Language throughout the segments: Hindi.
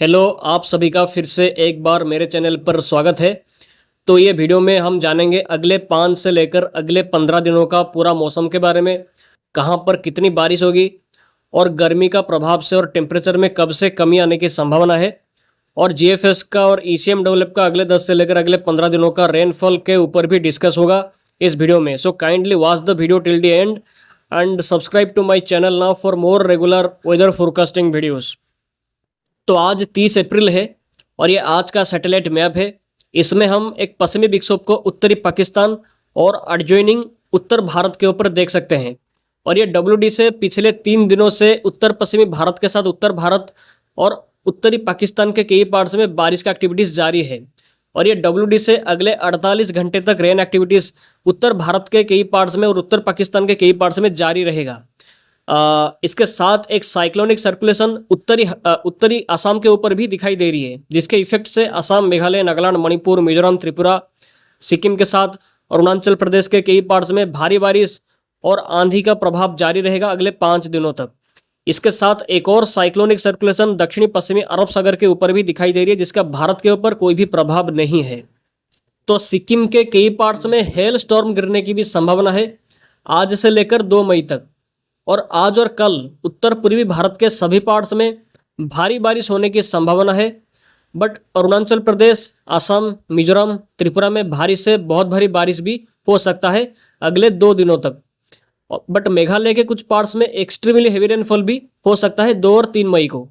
हेलो, आप सभी का फिर से एक बार मेरे चैनल पर स्वागत है। तो ये वीडियो में हम जानेंगे अगले 5 से लेकर अगले 15 दिनों का पूरा मौसम के बारे में, कहाँ पर कितनी बारिश होगी और गर्मी का प्रभाव से और टेम्परेचर में कब से कमी आने की संभावना है, और जीएफएस का और ECMWF का अगले 10 से लेकर अगले 15 दिनों का रेनफॉल के ऊपर भी डिस्कस होगा इस वीडियो में। So kindly watch the video till the end and subscribe to my channel now for more regular weather forecasting videos. तो आज 30 अप्रैल है और ये आज का सैटेलाइट मैप है। इसमें हम एक पश्चिमी विक्षोभ को उत्तरी पाकिस्तान और एडजॉइनिंग उत्तर भारत के ऊपर देख सकते हैं। और ये WD से पिछले 3 दिनों से उत्तर पश्चिमी भारत के साथ उत्तर भारत और उत्तरी पाकिस्तान के कई पार्ट्स में बारिश का एक्टिविटीज़ जारी है। और ये WD से अगले 48 घंटे तक रेन एक्टिविटीज़ उत्तर भारत के कई पार्ट्स में और उत्तर पाकिस्तान के कई पार्ट्स में जारी रहेगा। इसके साथ एक साइक्लोनिक सर्कुलेशन उत्तरी असम के ऊपर भी दिखाई दे रही है, जिसके इफेक्ट से असम, मेघालय, नागालैंड, मणिपुर, मिजोरम, त्रिपुरा, सिक्किम के साथ अरुणाचल प्रदेश के कई पार्ट्स में भारी बारिश और आंधी का प्रभाव जारी रहेगा अगले 5 दिनों तक। इसके साथ एक और साइक्लोनिक सर्कुलेशन दक्षिणी पश्चिमी अरब सागर के ऊपर भी दिखाई दे रही है, जिसका भारत के ऊपर कोई भी प्रभाव नहीं है। तो सिक्किम के कई पार्ट्स में हेल स्टॉर्म गिरने की भी संभावना है आज से लेकर 2 मई तक। और आज और कल उत्तर पूर्वी भारत के सभी पार्ट्स में भारी बारिश होने की संभावना है, बट अरुणाचल प्रदेश, असम, मिजोरम, त्रिपुरा में भारी से बहुत भारी बारिश भी हो सकता है अगले 2 दिनों तक। बट मेघालय के कुछ पार्ट्स में एक्सट्रीमली हेवी रेनफॉल भी हो सकता है 2 और 3 मई को।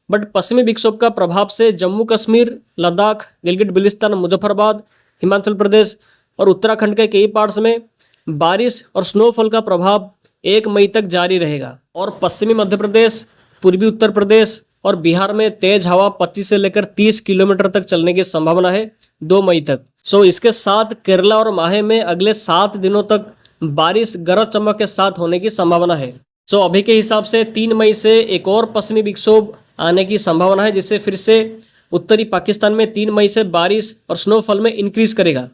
बट पश्चिमी विक्षोभ का प्रभाव से जम्मू कश्मीर, लद्दाख, गिलगित बिल्तिस्तान, मुजफ्फराबाद, हिमाचल प्रदेश और उत्तराखंड के कई पार्ट्स में बारिश और स्नोफॉल का प्रभाव 1 मई तक जारी रहेगा। और पश्चिमी मध्य प्रदेश, पूर्वी उत्तर प्रदेश और बिहार में तेज हवा 25 से लेकर 30 किलोमीटर तक चलने की संभावना है 2 मई तक। सो इसके साथ केरला और माहे में अगले 7 दिनों तक बारिश गरज चमक के साथ होने की संभावना है। सो अभी के हिसाब से 3 मई से एक और पश्चिमी विक्षोभ आने की संभावना है, जिससे फिर से उत्तरी पाकिस्तान में 3 मई से बारिश और स्नोफॉल में इंक्रीज करेगा।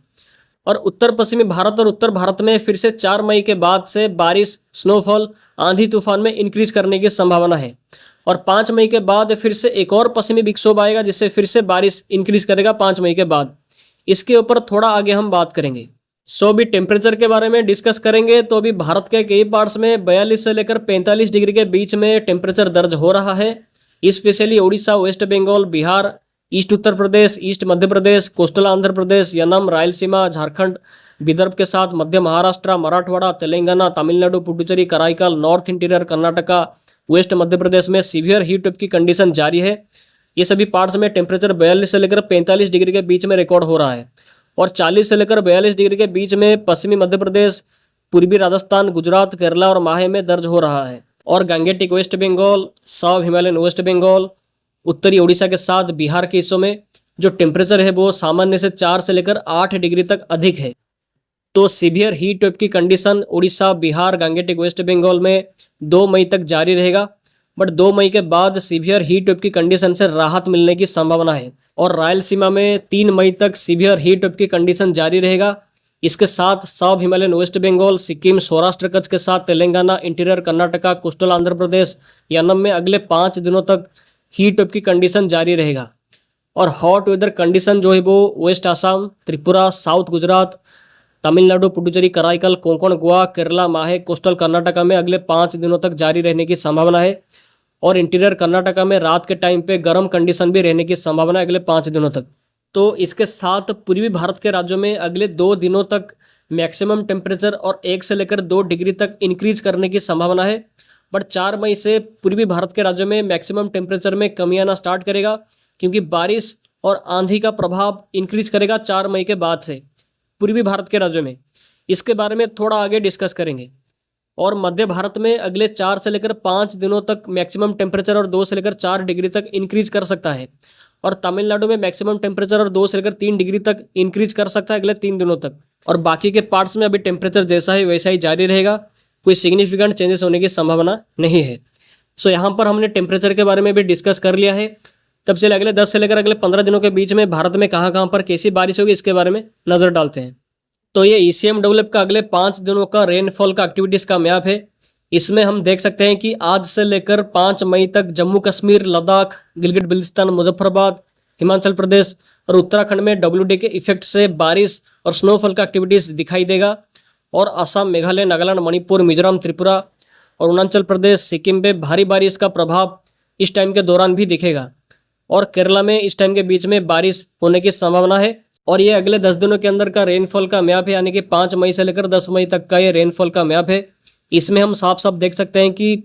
और उत्तर पश्चिमी भारत और उत्तर भारत में फिर से 4 मई के बाद से बारिश, स्नोफॉल, आंधी तूफान में इंक्रीज करने की संभावना है। और 5 मई के बाद फिर से एक और पश्चिमी विक्षोभ आएगा, जिससे फिर से बारिश इंक्रीज करेगा 5 मई के बाद। इसके ऊपर थोड़ा आगे हम बात करेंगे। सो अभी टेम्परेचर के बारे में डिस्कस करेंगे। तो अभी भारत के कई पार्ट्स में 42 से लेकर 45 डिग्री के बीच में टेम्परेचर दर्ज हो रहा है। Specially Orissa, West Bengal, Bihar, east Uttar Pradesh, east Madhya Pradesh, coastal Andhra Pradesh, Yanam, Rayalaseema, Jharkhand, Vidarbha के साथ Madhya Maharashtra, Marathwada, Telangana, Tamil Nadu, Puducherry, Karaikal, north interior, Karnataka, west Madhya Pradesh में सीवियर हीट वेव की कंडीशन जारी है। ये सभी पार्ट्स में टेम्परेचर 42 से लेकर 45 डिग्री के बीच में रिकॉर्ड हो रहा है। और 40 से लेकर 42 डिग्री के बीच में पश्चिमी मध्य प्रदेश, पूर्वी राजस्थान, गुजरात, केरला और माहे में दर्ज हो रहा है। और गंगेटिक वेस्ट बंगाल, सब हिमालयन वेस्ट बंगाल, उत्तरी उड़ीसा के साथ बिहार के हिस्सों में जो टेम्परेचर है वो सामान्य से 4 से लेकर 8 डिग्री तक अधिक है। तो सीवियर हीट वेव की condition Odisha, Bihar, Gangetic West Bengal में 2 मई तक जारी रहेगा। बट 2 मई के बाद सीवियर हीट वेव की कंडीशन से राहत मिलने की संभावना है। और रायलसीमा में 3 मई तक सीवियर हीट वेव की कंडीशन जारी रहेगा। इसके साथ सब हिमालयन वेस्ट बंगाल, सिक्किम, सौराष्ट्र कच्छ के साथ तेलंगाना, इंटीरियर कर्नाटका, कोस्टल आंध्र प्रदेश, यानम में अगले 5 दिनों तक हीट वेव की कंडीशन जारी रहेगा। और हॉट वेदर कंडीशन जो है वो वेस्ट असम, त्रिपुरा, साउथ गुजरात, तमिलनाडु, पुडुचेरी, कराईकल, कोंकण, गोवा, केरला, माहे, कोस्टल कर्नाटका में अगले 5 दिनों तक जारी रहने की संभावना है। और इंटीरियर कर्नाटका में रात के टाइम पे गर्म कंडीशन भी रहने की संभावना है अगले 5 दिनों तक। तो इसके साथ पूर्वी भारत के राज्यों में अगले 2 दिनों तक मैक्सिमम टेम्परेचर और 1 से लेकर 2 डिग्री तक इंक्रीज करने की संभावना है। बट 4 मई से पूर्वी भारत के राज्यों में मैक्सिमम टेम्परेचर में कमी आना स्टार्ट करेगा, क्योंकि बारिश और आंधी का प्रभाव इंक्रीज करेगा 4 मई के बाद से पूर्वी भारत के राज्यों में। इसके बारे में थोड़ा आगे डिस्कस करेंगे। और मध्य भारत में अगले 4 से लेकर 5 दिनों तक मैक्सिमम टेम्परेचर और 2 से लेकर 4 डिग्री तक इंक्रीज कर सकता है। और तमिलनाडु में मैक्सिमम टेम्परेचर और 2 से लेकर 3 डिग्री तक इंक्रीज कर सकता है अगले 3 दिनों तक। और बाकी के पार्ट्स में अभी टेम्परेचर जैसा है वैसा ही जारी रहेगा, कोई सिग्निफिकेंट चेंजेस होने की संभावना नहीं है। सो यहाँ पर हमने टेम्परेचर के बारे में भी डिस्कस कर लिया है। तब चलिए अगले 10 से लेकर अगले 15 दिनों के बीच में भारत में कहाँ कहाँ पर कैसी बारिश होगी इसके बारे में नज़र डालते हैं। तो ये ECMWF का अगले 5 दिनों का रेनफॉल का एक्टिविटीज़ का मैप है। इसमें हम देख सकते हैं कि आज से लेकर 5 मई तक जम्मू कश्मीर, लद्दाख, गिलगित बिल्तिस्तान, मुजफ्फराबाद, हिमाचल प्रदेश और उत्तराखंड में WD के इफेक्ट से बारिश और स्नोफॉल का एक्टिविटीज़ दिखाई देगा। और असम, मेघालय, नागालैंड, मणिपुर, मिजोरम, त्रिपुरा और अरुणाचल प्रदेश, सिक्किम पे भारी बारिश का प्रभाव इस टाइम के दौरान भी दिखेगा। और केरला में इस टाइम के बीच में बारिश होने की संभावना है। और ये अगले 10 दिनों के अंदर का रेनफॉल का मैप है, यानी कि 5 मई से लेकर 10 मई तक का ये रेनफॉल का मैप है। इसमें हम साफ साफ देख सकते हैं कि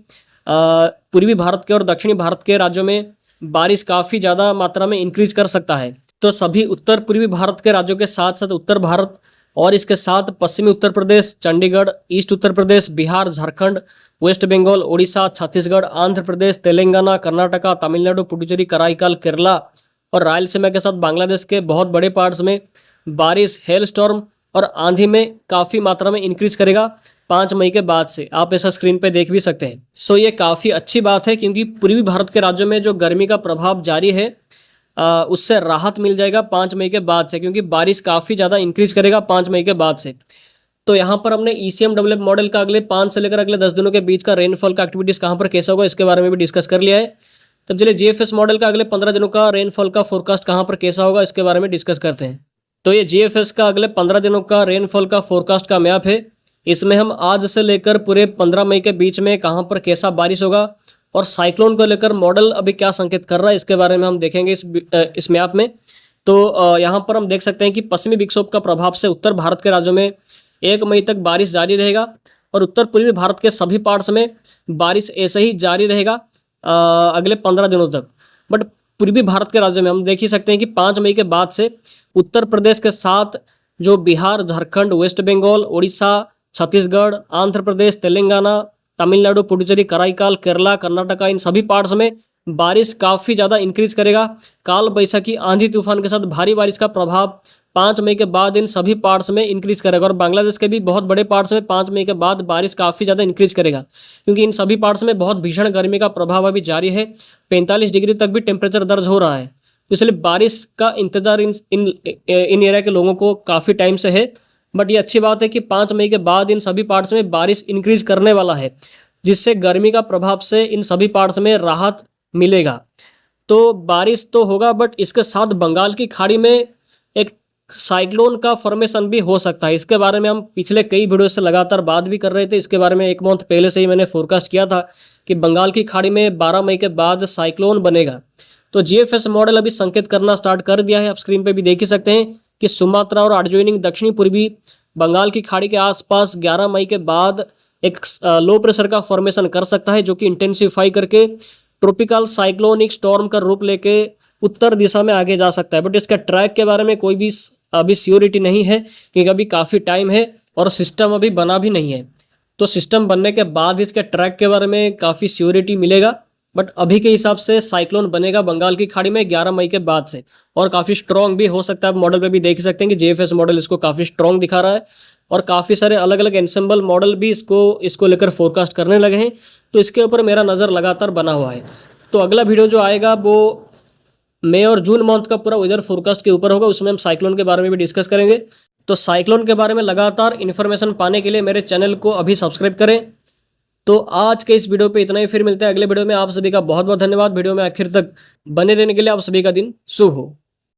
पूर्वी भारत के और दक्षिणी भारत के राज्यों में बारिश काफ़ी ज़्यादा मात्रा में इंक्रीज कर सकता है। तो सभी उत्तर पूर्वी भारत के राज्यों के साथ साथ उत्तर भारत और इसके साथ पश्चिमी उत्तर प्रदेश, चंडीगढ़, ईस्ट उत्तर प्रदेश, बिहार, झारखंड, वेस्ट बंगाल, ओडिशा, छत्तीसगढ़, आंध्र प्रदेश, तेलंगाना, कर्नाटका, तमिलनाडु, पुडुचेरी, कराईकाल, केरला और रायलसीमा के साथ बांग्लादेश के बहुत बड़े पार्ट्स में बारिश, हेल स्टॉर्म और आंधी में काफ़ी मात्रा में इंक्रीज करेगा 5 मई के बाद से। आप ऐसा स्क्रीन पे देख भी सकते हैं। सो ये काफ़ी अच्छी बात है, क्योंकि पूर्वी भारत के राज्यों में जो गर्मी का प्रभाव जारी है उससे राहत मिल जाएगा 5 मई के बाद से, क्योंकि बारिश काफ़ी ज़्यादा इंक्रीज करेगा 5 मई के बाद से। तो यहाँ पर हमने ECMWF मॉडल का अगले 5 से लेकर अगले 10 दिनों के बीच का रेनफॉल का एक्टिविटीज़ कहाँ पर कैसा होगा इसके बारे में भी डिस्कस कर लिया है। तब चलिए GFS मॉडल का अगले 15 दिनों का रेनफॉल का फोरकास्ट कहाँ पर कैसा होगा इसके बारे में डिस्कस करते हैं। तो ये GFS का अगले 15 दिनों का रेनफॉल का फोरकास्ट का मैप है। इसमें हम आज से लेकर पूरे 15 मई के बीच में कहाँ पर कैसा बारिश होगा और साइक्लोन को लेकर मॉडल अभी क्या संकेत कर रहा है इसके बारे में हम देखेंगे इस मैप में। तो यहाँ पर हम देख सकते हैं कि पश्चिमी विक्षोभ का प्रभाव से उत्तर भारत के राज्यों में 1 मई तक बारिश जारी रहेगा और उत्तर पूर्वी भारत के सभी पार्ट्स में बारिश ऐसे ही जारी रहेगा अगले 15 दिनों तक। बट पूर्वी भारत के राज्यों में हम देख ही सकते हैं कि 5 मई के बाद से उत्तर प्रदेश के साथ जो बिहार, झारखंड, वेस्ट बंगाल, ओडिशा, छत्तीसगढ़, आंध्र प्रदेश, तेलंगाना, तमिलनाडु, पुडुचेरी, कराईकाल, केरला, कर्नाटका, इन सभी पार्ट्स में बारिश काफ़ी ज़्यादा इंक्रीज करेगा। काल बैसाखी, आंधी तूफान के साथ भारी बारिश का प्रभाव 5 मई के बाद इन सभी पार्ट्स में इंक्रीज करेगा। और बांग्लादेश के भी बहुत बड़े पार्ट्स में 5 मई के बाद बारिश काफ़ी ज़्यादा इंक्रीज करेगा, क्योंकि इन सभी पार्ट्स में बहुत भीषण गर्मी का प्रभाव अभी जारी है। 45 डिग्री तक भी टेम्परेचर दर्ज हो रहा है। तो इसलिए बारिश का इंतजार इन एरिया के लोगों को काफ़ी टाइम से है। बट ये अच्छी बात है कि 5 मई के बाद इन सभी पार्ट्स में बारिश इंक्रीज करने वाला है, जिससे गर्मी का प्रभाव से इन सभी पार्ट्स में राहत मिलेगा। तो बारिश तो होगा, बट इसके साथ बंगाल की खाड़ी में एक साइक्लोन का फॉर्मेशन भी हो सकता है। इसके बारे में हम पिछले कई वीडियो से लगातार बात भी कर रहे थे। इसके बारे में 1 मंथ पहले से ही मैंने फोरकास्ट किया था कि बंगाल की खाड़ी में 12 मई के बाद साइक्लोन बनेगा। तो GFS मॉडल अभी संकेत करना स्टार्ट कर दिया है। आप स्क्रीन पे भी देख ही सकते हैं कि सुमात्रा और एडजॉइनिंग दक्षिणी पूर्वी बंगाल की खाड़ी के आसपास 11 मई के बाद एक लो प्रेशर का फॉर्मेशन कर सकता है, जो कि इंटेंसिफाई करके ट्रॉपिकल साइक्लोनिक स्टॉर्म का रूप लेके उत्तर दिशा में आगे जा सकता है। बट इसका ट्रैक के बारे में कोई भी अभी श्योरिटी नहीं है, क्योंकि अभी काफ़ी टाइम है और सिस्टम अभी बना भी नहीं है। तो सिस्टम बनने के बाद इसके ट्रैक के बारे में काफ़ी श्योरिटी मिलेगा। बट अभी के हिसाब से साइक्लोन बनेगा बंगाल की खाड़ी में 11 मई के बाद से, और काफ़ी स्ट्रॉन्ग भी हो सकता है। आप मॉडल पे भी देख सकते हैं कि GFS मॉडल इसको काफ़ी स्ट्रॉन्ग दिखा रहा है, और काफ़ी सारे अलग अलग एनसेम्बल मॉडल भी इसको लेकर फोरकास्ट करने लगे हैं। तो इसके ऊपर मेरा नज़र लगातार बना हुआ है। तो अगला वीडियो जो आएगा वो मई और जून मंथ का पूरा वेदर फोरकास्ट के ऊपर होगा। उसमें हम साइक्लोन के बारे में भी डिस्कस करेंगे। तो साइक्लोन के बारे में लगातार इन्फॉर्मेशन पाने के लिए मेरे चैनल को अभी सब्सक्राइब करें। तो आज के इस वीडियो पे इतना ही, फिर मिलते हैं अगले वीडियो में। आप सभी का बहुत बहुत धन्यवाद वीडियो में आखिर तक बने रहने के लिए। आप सभी का दिन शुभ हो।